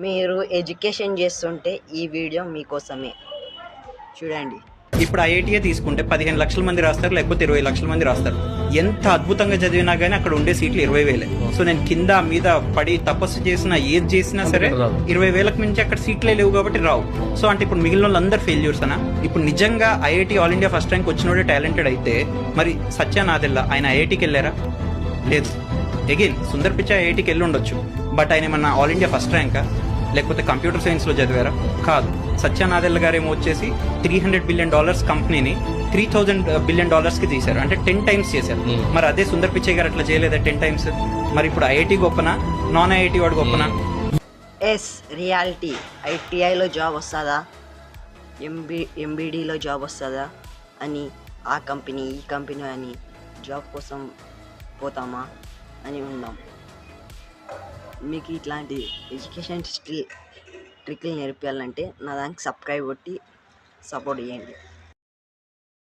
మీరు ఎడ్యుకేషన్ చేస్తుంటే ఈ వీడియో మీకోసమే చూడండి. ఇప్పుడు ఐఐటీఏ తీసుకుంటే 15 లక్షల మంది రాస్తారు, లేకపోతే 20 లక్షల మంది రాస్తారు. ఎంత అద్భుతంగా చదివినా కానీ అక్కడ ఉండే సీట్లు 20,000. సో నేను కింద మీద పడి తపస్సు చేసినా ఏది చేసినా సరే 20,000కి మించి అక్కడ సీట్లే లేవు కాబట్టి రావు. సో అంటే ఇప్పుడు మిగిలిన వాళ్ళందరూ ఫెయిల్యూర్స్ అనా? ఇప్పుడు నిజంగా IIT all India first rank వచ్చినోడే టాలెంటెడ్ అయితే మరి సత్య నాదెల్లా ఆయన ఐఐటీకి వెళ్ళారా? లేదు. అగైన్ సుందర్ పిచ్చా ఐఐటీకి వెళ్ళి ఉండొచ్చు, బట్ ఆయన ఏమన్నా ఆల్ ఇండియా ఫస్ట్ ర్యాంకా? లేకపోతే కంప్యూటర్ సైన్స్లో చదివారా? కాదు. సత్య నాదెల్లా గారు ఏమో వచ్చేసి $300 బిలియన్ కంపెనీని $3,000 బిలియన్ కి తీశారు, అంటే 10 టైమ్స్ చేశారు. మరి అదే సుందర్ పిచ్చై గారు అట్లా చేయలేదా 10 టైమ్స్? మరి ఇప్పుడు ఐఐటీ గొప్పనా, నాన్ ఐఐటీ వాడు గొప్పనా? రియాలిటీ ఐటీఐలో జాబ్ వస్తుందా, ఎంబీడీలో జాబ్ వస్తుందా అని ఆ కంపెనీ ఈ కంపెనీ అని జాబ్ కోసం పోతామా అని ఉందాం. మీకు ఇట్లాంటి ఎడ్యుకేషన్ ట్రిక్లు నేర్పించాలంటే నా దానికి సబ్స్క్రైబ్ కొట్టి సపోర్ట్ చేయండి.